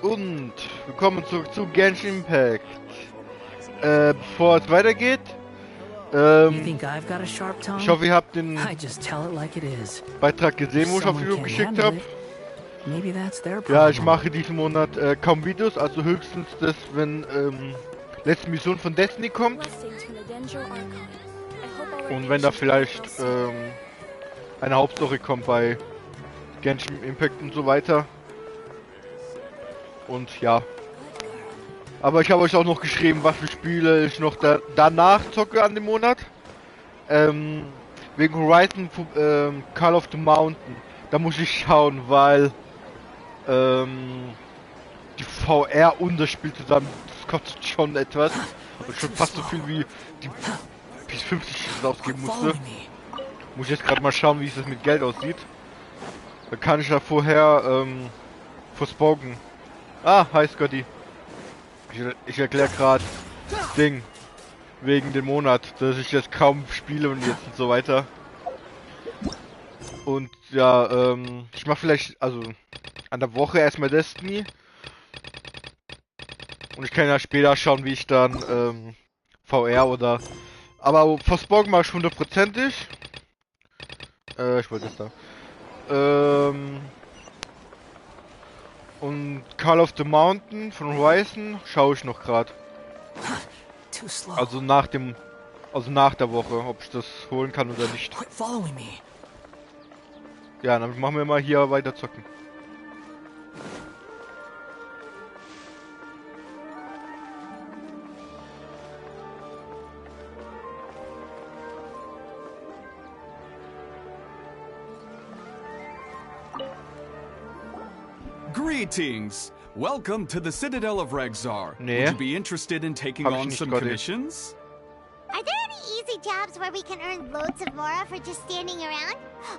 Und willkommen zurück zu Genshin Impact. Bevor es weitergeht, ich hoffe, ihr habt den Beitrag gesehen, wo ich auf YouTube geschickt habe. Ja, ich mache diesen Monat kaum Videos, also höchstens das, wenn letzte Mission von Destiny kommt. Und wenn da vielleicht eine Hauptstory kommt bei Genshin Impact und so weiter. Und ja. Aber ich habe euch auch noch geschrieben, was für Spiele ich noch danach zocke an dem Monat. Wegen Horizon Call of the Mountain. Da muss ich schauen, weil die VR und das Spiel zusammen, das kostet schon etwas. Und schon fast so viel wie die Ps5 ausgeben musste. Muss ich jetzt gerade mal schauen, wie es das mit Geld aussieht. Da kann ich ja vorher verspoken. Ah, hi Scotty. Ich erkläre gerade Ding wegen dem Monat, dass ich jetzt kaum spiele und jetzt und so weiter. Und ja, ich mache vielleicht, also an der Woche erstmal Destiny. Und ich kann ja später schauen, wie ich dann VR oder... Aber Forspoken mache ich hundertprozentig. Ich wollte es da. Und Call of the Mountain von Horizon schaue ich noch gerade. Also nach der Woche, ob ich das holen kann oder nicht. Ja, dann machen wir mal hier weiter zocken. Greetings! Welcome to the Citadel of Rexar. Would you be interested in taking on some commissions? Are there any easy jobs where we can earn loads of Mora for just standing around?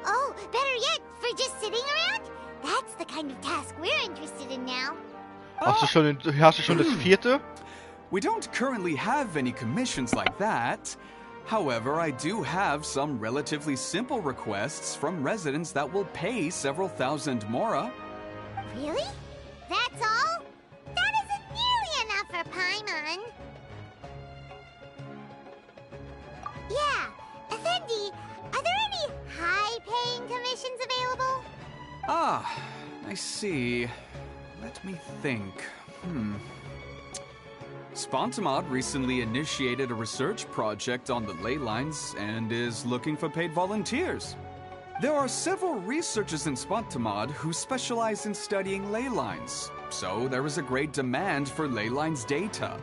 Oh, better yet, for just sitting around? That's the kind of task we're interested in now. Hast du schon das vierte? We don't currently have any commissions like that. However, I do have some relatively simple requests from residents that will pay several thousand Mora. Really? That's all? That isn't nearly enough for Paimon. Yeah, Effendi, are there any high-paying commissions available? Ah, I see. Let me think. Spontamod recently initiated a research project on the ley lines and is looking for paid volunteers. There are several researchers in Spontamod who specialize in studying ley lines, so there is a great demand for ley lines data.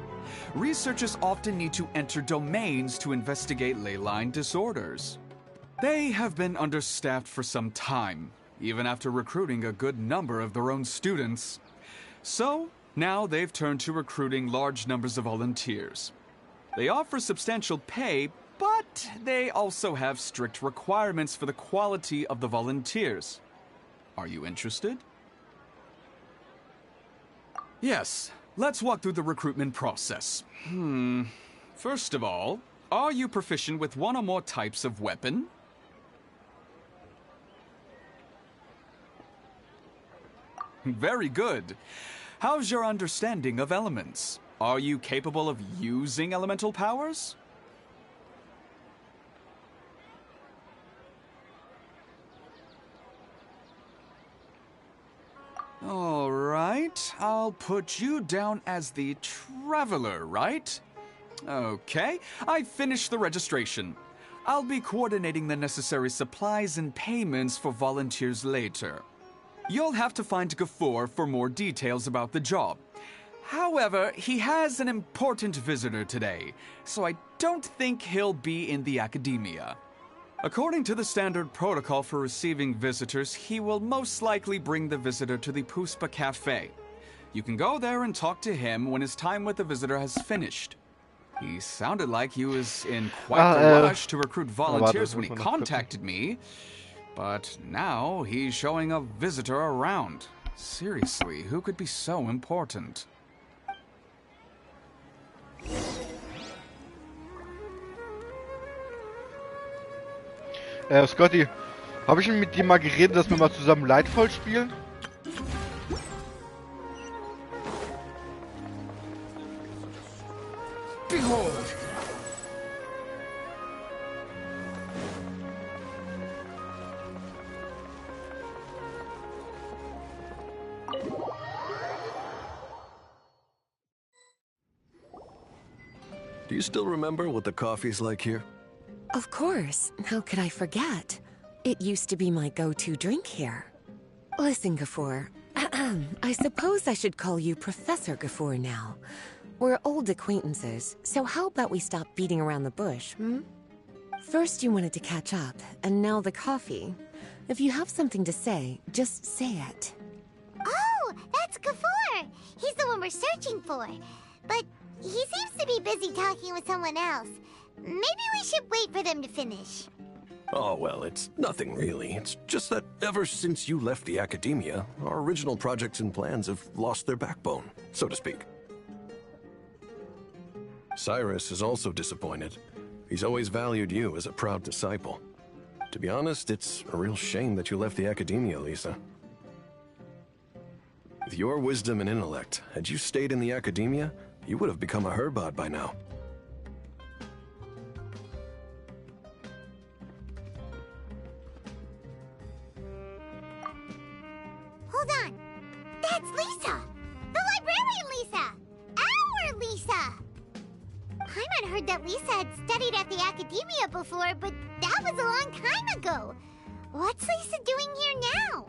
Researchers often need to enter domains to investigate ley line disorders. They have been understaffed for some time, even after recruiting a good number of their own students. So, now they've turned to recruiting large numbers of volunteers. They offer substantial pay, but they also have strict requirements for the quality of the volunteers. Are you interested? Yes, let's walk through the recruitment process. First of all, are you proficient with one or more types of weapon? Very good. How's your understanding of elements? Are you capable of using elemental powers? All right, I'll put you down as the Traveler, right? Okay, I've finished the registration. I'll be coordinating the necessary supplies and payments for volunteers later. You'll have to find Gafoor for more details about the job. However, he has an important visitor today, so I don't think he'll be in the academia. According to the standard protocol for receiving visitors, he will most likely bring the visitor to the Ps5 Cafe. You can go there and talk to him when his time with the visitor has finished. He sounded like he was in quite the rush to recruit volunteers when he contacted me, but now he's showing a visitor around. Seriously, who could be so important? Scotty, habe ich mit dir mal geredet, dass wir mal zusammen Lightfall spielen? hold. Do you still remember what the coffee's like here? Of course. How could I forget? It used to be my go-to drink here. Listen, Gafoor. I suppose I should call you Professor Gafoor now. We're old acquaintances, so how about we stop beating around the bush, hmm? First you wanted to catch up, and now the coffee. If you have something to say, just say it. Oh, that's Gafoor! He's the one we're searching for. But he seems to be busy talking with someone else. Maybe we should wait for them to finish. Oh, well, it's nothing really. It's just that ever since you left the academia, our original projects and plans have lost their backbone, so to speak. Cyrus is also disappointed. He's always valued you as a proud disciple. To be honest, it's a real shame that you left the academia, Lisa. With your wisdom and intellect, had you stayed in the academia, you would have become a Herbot by now. Hold on. That's Lisa! The librarian Lisa! Our Lisa! Paimon heard that Lisa had studied at the academia before, but that was a long time ago. What's Lisa doing here now?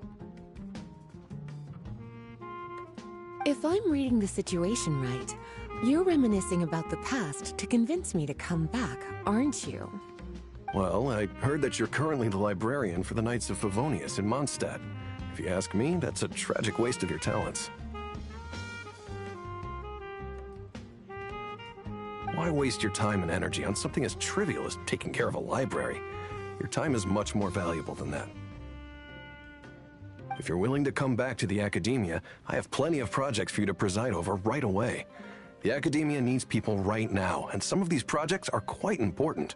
If I'm reading the situation right, you're reminiscing about the past to convince me to come back, aren't you? Well, I heard that you're currently the librarian for the Knights of Favonius in Mondstadt. If you ask me, that's a tragic waste of your talents. Why waste your time and energy on something as trivial as taking care of a library? Your time is much more valuable than that. If you're willing to come back to the academia, I have plenty of projects for you to preside over right away. The academia needs people right now, and some of these projects are quite important.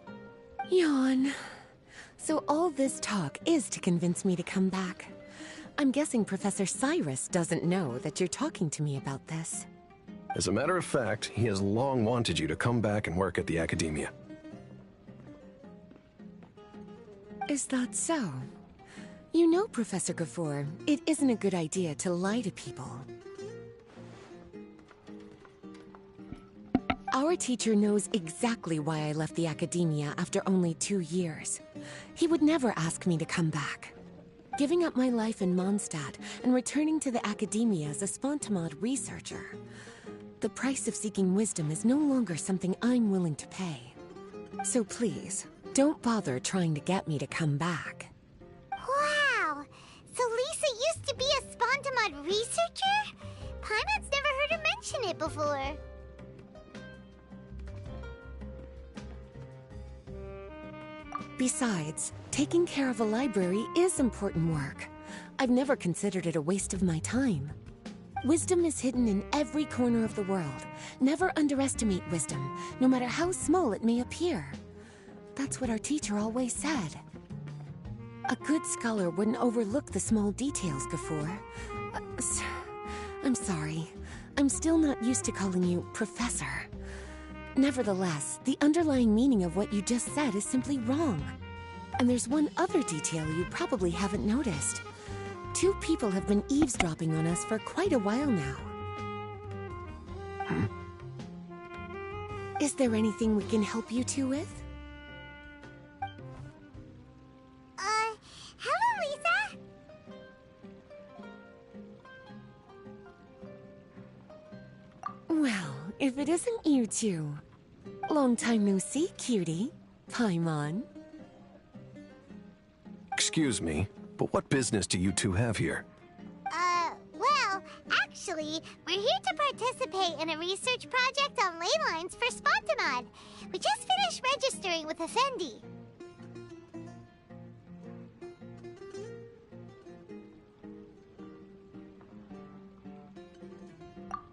Yawn. So all this talk is to convince me to come back. I'm guessing Professor Cyrus doesn't know that you're talking to me about this. As a matter of fact, he has long wanted you to come back and work at the academia. Is that so? You know, Professor Gafoor, it isn't a good idea to lie to people. Our teacher knows exactly why I left the academia after only 2 years. He would never ask me to come back. Giving up my life in Mondstadt and returning to the academia as a Spontamod researcher. The price of seeking wisdom is no longer something I'm willing to pay. So please, don't bother trying to get me to come back. Wow! So Lisa used to be a Spontamod researcher? Paimon's never heard her mention it before. Besides, taking care of a library is important work. I've never considered it a waste of my time. Wisdom is hidden in every corner of the world. Never underestimate wisdom, no matter how small it may appear. That's what our teacher always said. A good scholar wouldn't overlook the small details, Gafoor. I'm sorry. I'm still not used to calling you Professor. Nevertheless, the underlying meaning of what you just said is simply wrong. And there's one other detail you probably haven't noticed. 2 people have been eavesdropping on us for quite a while now. Is there anything we can help you two with? Hello, Lisa? Well, if it isn't you two. Long time no see, cutie. Paimon. Excuse me, but what business do you two have here? Well, actually, we're here to participate in a research project on ley lines for Spontamod. We just finished registering with Effendi.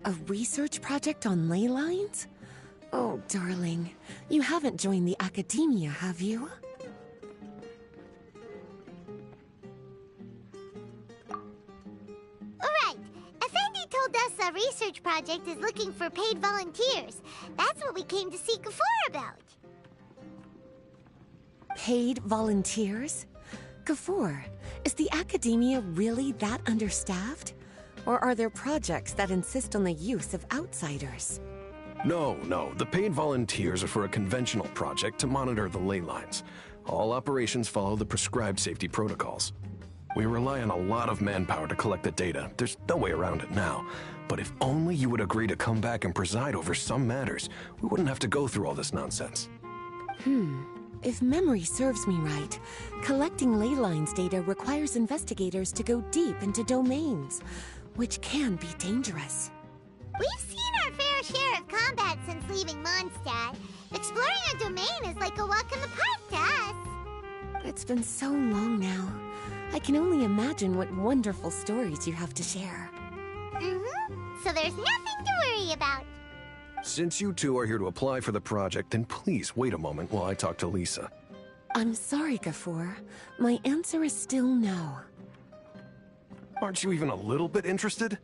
A research project on ley lines? Oh, darling, you haven't joined the academia, have you? Right. Effendi told us a research project is looking for paid volunteers. That's what we came to see Gafur about. Paid volunteers? Gafur, is the academia really that understaffed? Or are there projects that insist on the use of outsiders? No, the paid volunteers are for a conventional project to monitor the ley lines. All operations follow the prescribed safety protocols. We rely on a lot of manpower to collect the data. There's no way around it now. But if only you would agree to come back and preside over some matters, we wouldn't have to go through all this nonsense. If memory serves me right, collecting ley lines data requires investigators to go deep into domains, which can be dangerous. We've seen our fair share of combat since leaving Mondstadt. Exploring a domain is like a walk in the park to us. It's been so long now. I can only imagine what wonderful stories you have to share. So there's nothing to worry about. Since you two are here to apply for the project, then please wait a moment while I talk to Lisa. I'm sorry, Gafur. My answer is still no. Aren't you even a little bit interested?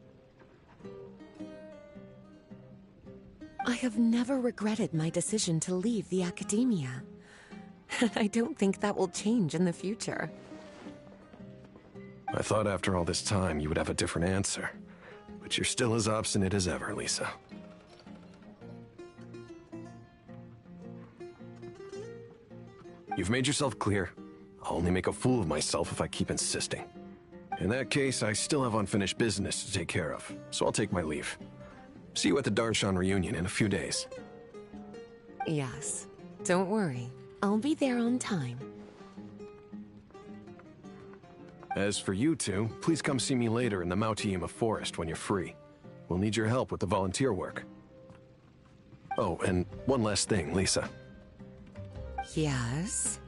I have never regretted my decision to leave the academia. I don't think that will change in the future. I thought after all this time you would have a different answer. But you're still as obstinate as ever, Lisa. You've made yourself clear. I'll only make a fool of myself if I keep insisting. In that case, I still have unfinished business to take care of, so I'll take my leave. See you at the Darshan reunion in a few days. Yes. Don't worry. I'll be there on time. As for you two, please come see me later in the Mautiima forest when you're free. We'll need your help with the volunteer work. Oh, and one last thing, Lisa. Yes?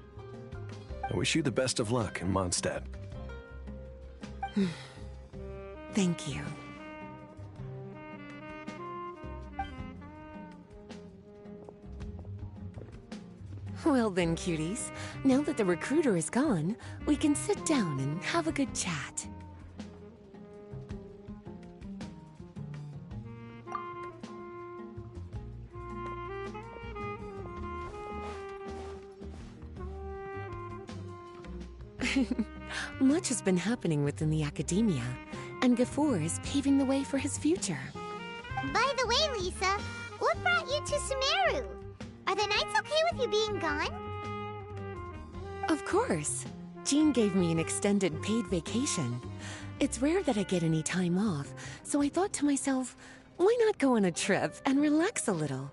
I wish you the best of luck in Mondstadt. Thank you. Well then, cuties. Now that the recruiter is gone, we can sit down and have a good chat. Much has been happening within the academia, and Gafur is paving the way for his future. By the way, Lisa, what brought you to Sumeru? Are the nights okay with you being gone? Of course. Jean gave me an extended paid vacation. It's rare that I get any time off, so I thought to myself, why not go on a trip and relax a little?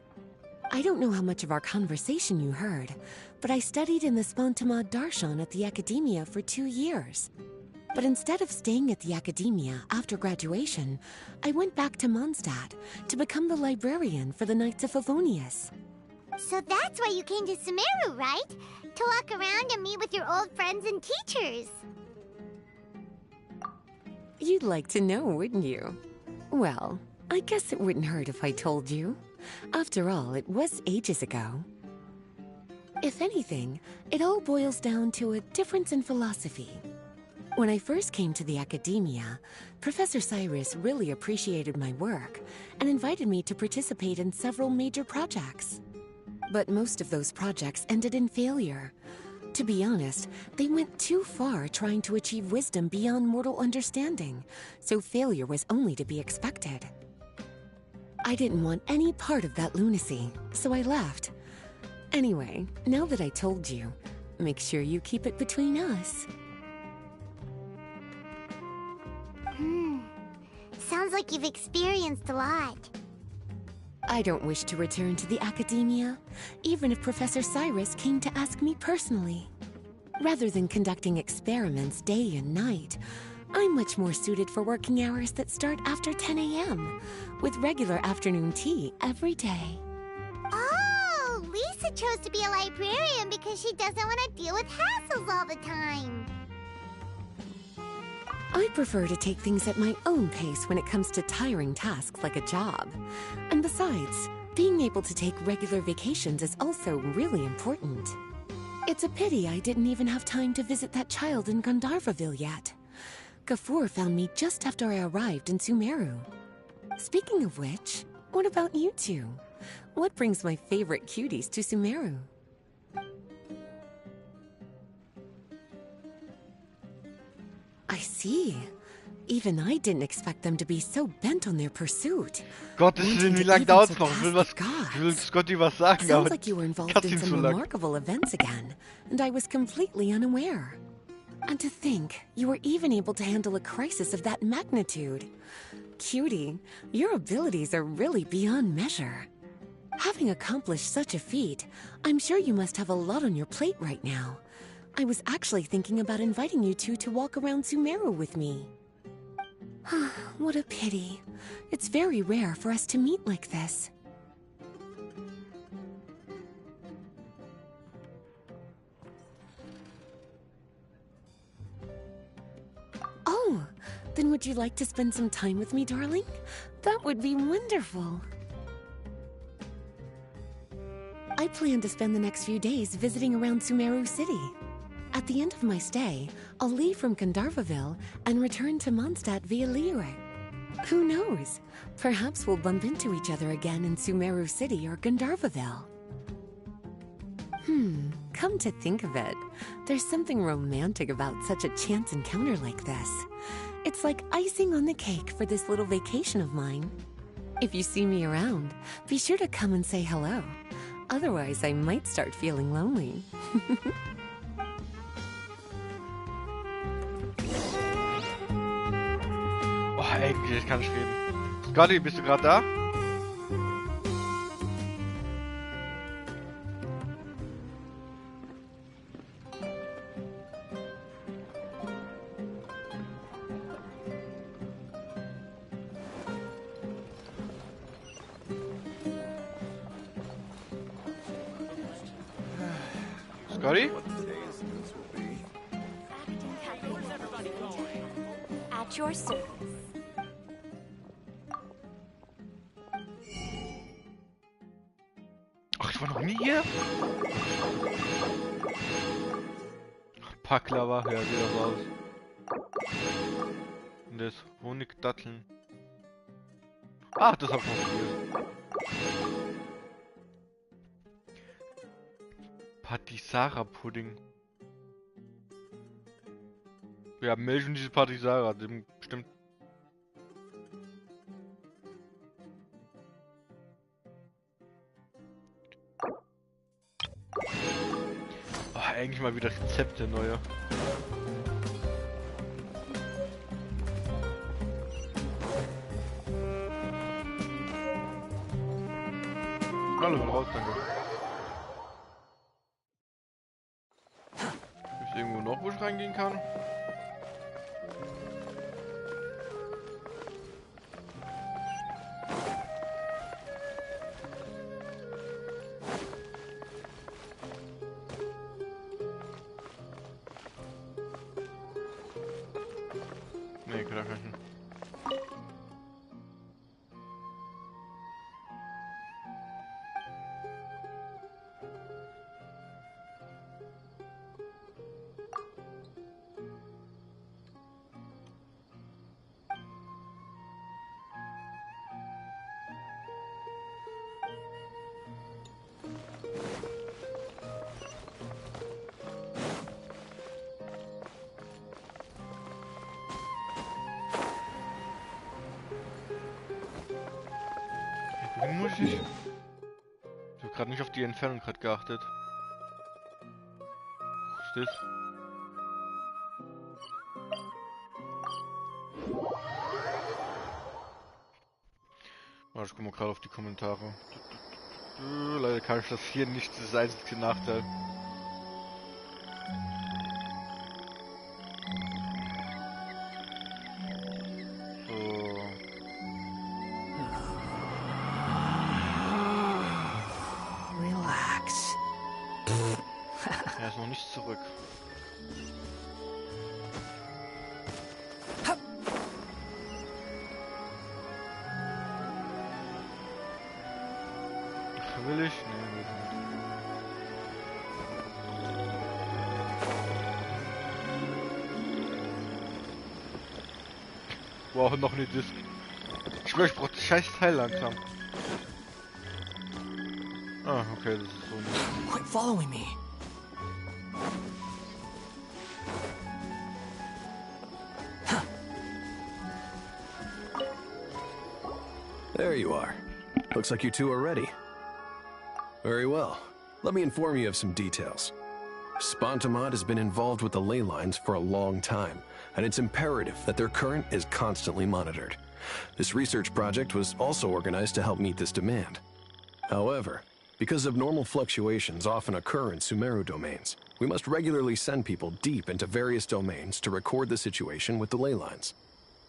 I don't know how much of our conversation you heard, but I studied in the Spontamad Darshan at the academia for 2 years. But instead of staying at the academia after graduation, I went back to Mondstadt to become the librarian for the Knights of Favonius. So that's why you came to Sumeru, right? To walk around and meet with your old friends and teachers. You'd like to know, wouldn't you? Well, I guess it wouldn't hurt if I told you. After all, it was ages ago. If anything, it all boils down to a difference in philosophy. When I first came to the academia, Professor Cyrus really appreciated my work and invited me to participate in several major projects. But most of those projects ended in failure. To be honest, they went too far trying to achieve wisdom beyond mortal understanding, so failure was only to be expected. I didn't want any part of that lunacy, so I left. Anyway, now that I told you, make sure you keep it between us. Sounds like you've experienced a lot. I don't wish to return to the academia, even if Professor Cyrus came to ask me personally. Rather than conducting experiments day and night, I'm much more suited for working hours that start after 10 a.m., with regular afternoon tea every day. Oh, Lisa chose to be a librarian because she doesn't want to deal with hassles all the time. I prefer to take things at my own pace when it comes to tiring tasks like a job. And besides, being able to take regular vacations is also really important. It's a pity I didn't even have time to visit that child in Gandharvaville yet. Gafur found me just after I arrived in Sumeru. Speaking of which, what about you two? What brings my favorite cuties to Sumeru? I see. Even I didn't expect them to be so bent on their pursuit. Gottes Wanting Willen, wie to lange even dauert's noch? surpass the Ich will gods. Scotty was sagen, Sounds aber like you were involved kann's in ihm some so lang. remarkable events again, and I was completely unaware. And to think, you were even able to handle a crisis of that magnitude. Cutie, your abilities are really beyond measure. Having accomplished such a feat, I'm sure you must have a lot on your plate right now. I was actually thinking about inviting you two to walk around Sumeru with me. What a pity. It's very rare for us to meet like this. Oh, then would you like to spend some time with me, darling? That would be wonderful. I plan to spend the next few days visiting around Sumeru City. At the end of my stay, I'll leave from Gandharvaville and return to Mondstadt via Lyre. Who knows? Perhaps we'll bump into each other again in Sumeru City or Gandharvaville. Come to think of it, there's something romantic about such a chance encounter like this. It's like icing on the cake for this little vacation of mine. If you see me around, be sure to come and say hello. Otherwise, I might start feeling lonely. Oh, eigentlich, ich kann nicht reden. Scotty, bist du gerade da? Scotty? At your service. Ach, ich war noch nie hier? Packlava, ja, sieht das aus. Und das Honigdatteln. Ach, das hab ich noch probiert. Patisara-Pudding. Ja, Milch und diese Patisara, dem bestimmt. Oh, eigentlich mal wieder Rezepte neue. Hallo, bin raus, danke. Ist irgendwo noch, wo ich reingehen kann? Nee, kann ich nicht. Wohin muss ich? Ich habe gerade nicht auf die Entfernung gerade geachtet. Was ist das? Warte, ich guck mal gerade auf die Kommentare. Leider kann ich das hier nicht, das ist der einzige Nachteil. Relax. Er ist noch nicht zurück. Ach, will ich? Nee, will ich nicht. Wow, noch eine Disk. Ich schwör, ich scheiß Teil langsam. Ah, okay, das ist so ein... Quit following me. There you are. Looks like you two are ready. Very well. Let me inform you of some details. Spontamod has been involved with the ley lines for a long time, and it's imperative that their current is constantly monitored. This research project was also organized to help meet this demand. However, because abnormal fluctuations often occur in Sumeru domains, we must regularly send people deep into various domains to record the situation with the ley lines.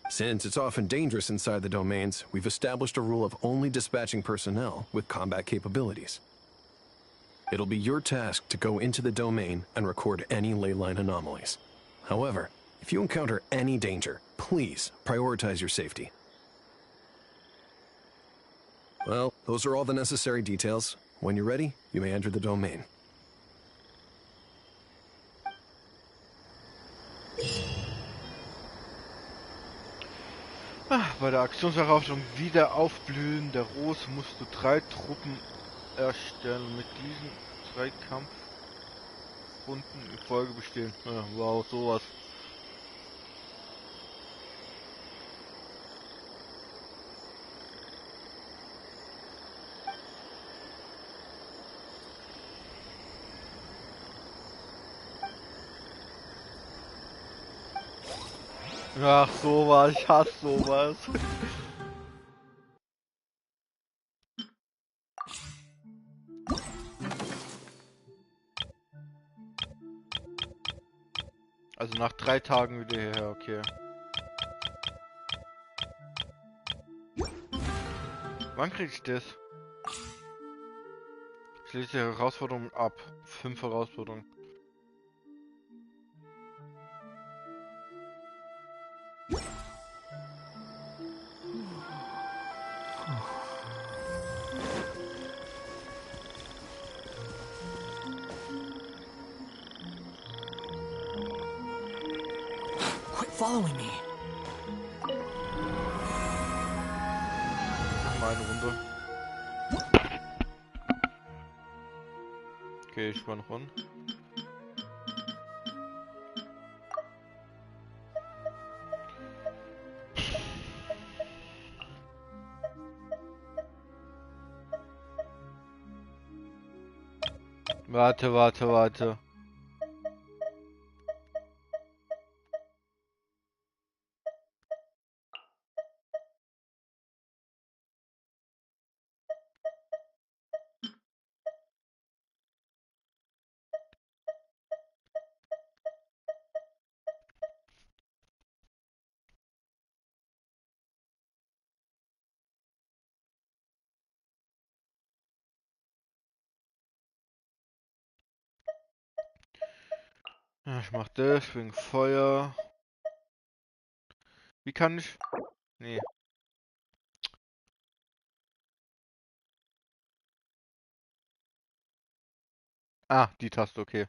Since it's often dangerous inside the domains, we've established a rule of only dispatching personnel with combat capabilities. It'll be your task to go into the domain and record any ley line anomalies. However, if you encounter any danger, please prioritize your safety. Well, those are all the necessary details. When you're ready, you may enter the domain. Bei der Aktionserfahrung Wiederaufblühen der Rose musst du 3 Truppen erstellen. Mit diesen 3 Kampfrunden in Folge bestehen. Ja, wow, sowas. Ach, sowas, ich hasse sowas. Also nach 3 Tagen wieder hierher, okay. Wann krieg ich das? Ich lese die Herausforderung ab. 5 Herausforderungen. Quit following me. Mal eine Runde. Okay, ich war noch ran. Warte. Ja, ich mach das wegen Feuer. Wie kann ich? Nee. Ah, die Taste, okay.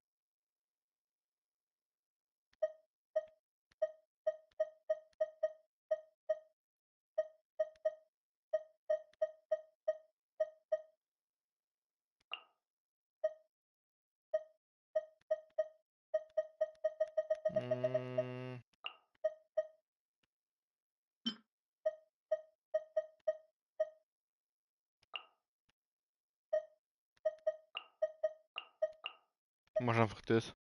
Mm, mach einfach das.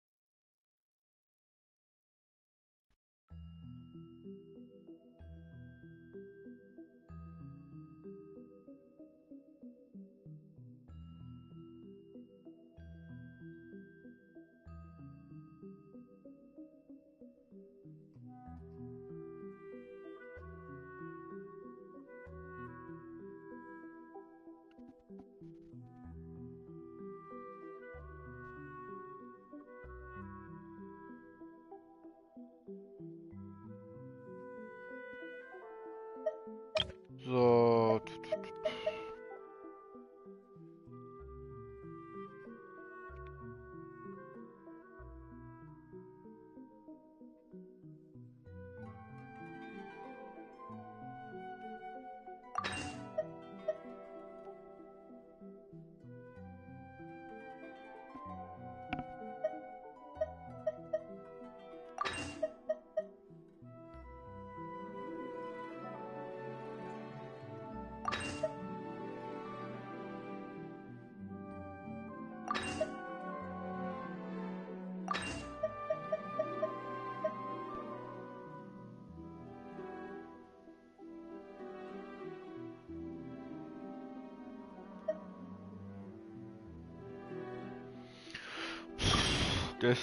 Das.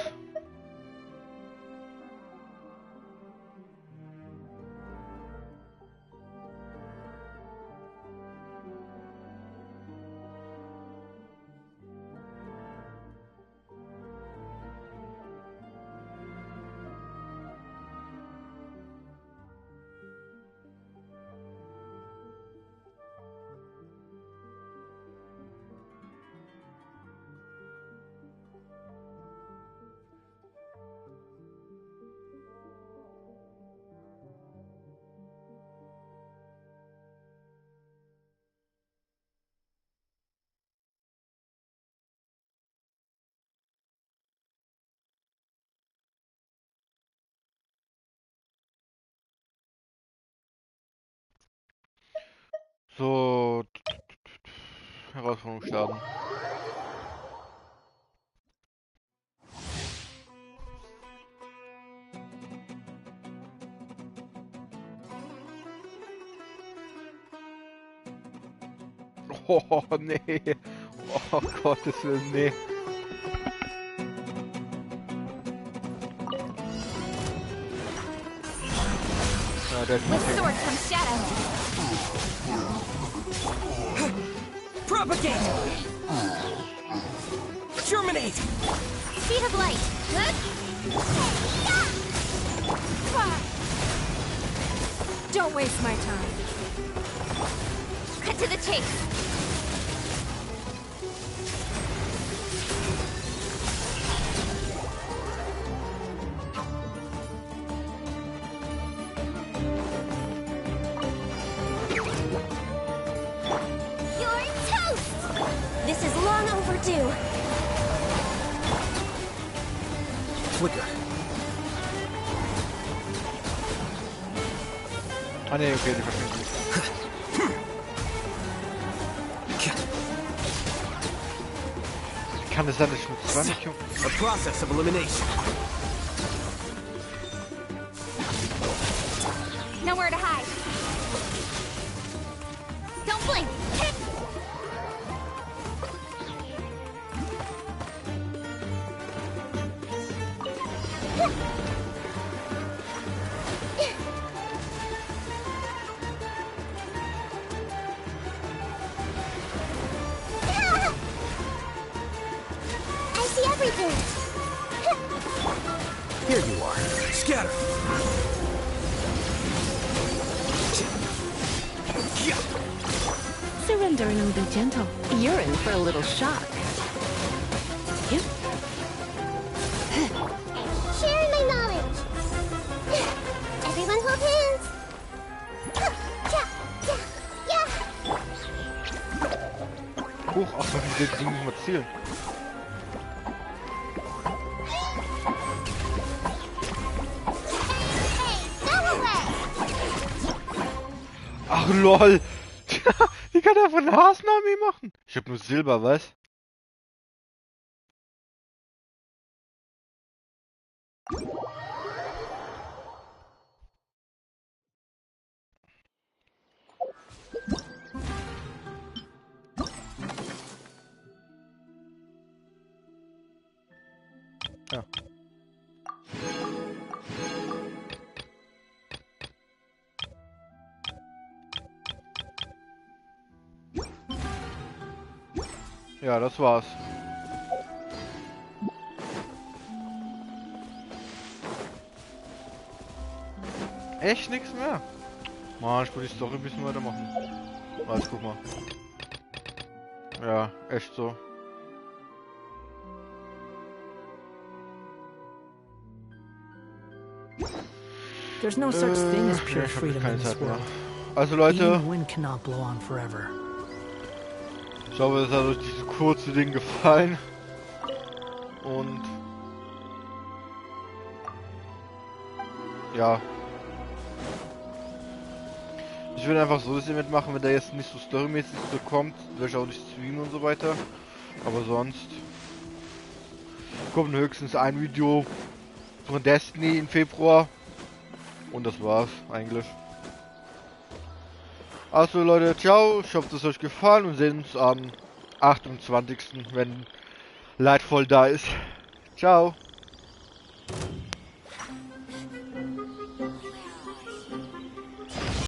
So. Herausforderung starten. Oh, nee. Oh, Gottes Willen, nee. Ja, der ist With okay. sword from shadow. Propagate! Germinate! Seed of light. Don't waste my time. Cut to the chase. You're toast! This is long overdue. Flicker. Ah, nee, okay, die verschwinden. Kann es sein, dass ich mit 20 A process of elimination. Nowhere to hide. Don't blink. I see everything. Here you are. Scatter. Surrender and be gentle. You're in for a little shock. Yep. Sharing my knowledge. Everyone hold hands. Yeah. hoch. Ach, man will das Ding nicht mal zielen. Ach lol! Wie kann er von Haarnami machen? Ich hab nur Silber, was? Ja. Ja, das war's. Echt nichts mehr? Mann, ich würde die Story ein bisschen weitermachen. Warte, guck mal. Ja, echt so. There's no such thing as pure Ich hab freedom keine in this Zeit mehr. world. Also Leute, Even wind cannot blow on forever. ich hoffe, es hat euch dieses kurze Ding gefallen. Und ja. Ich will einfach so das Event machen, wenn der jetzt nicht so storymäßig so kommt, werde ich auch nicht streamen und so weiter. Aber sonst kommt höchstens ein Video von Destiny im Februar. Und das war's eigentlich. Also Leute, ciao. Ich hoffe, es hat euch gefallen und sehen uns am 28. wenn Lightfall da ist. Ciao.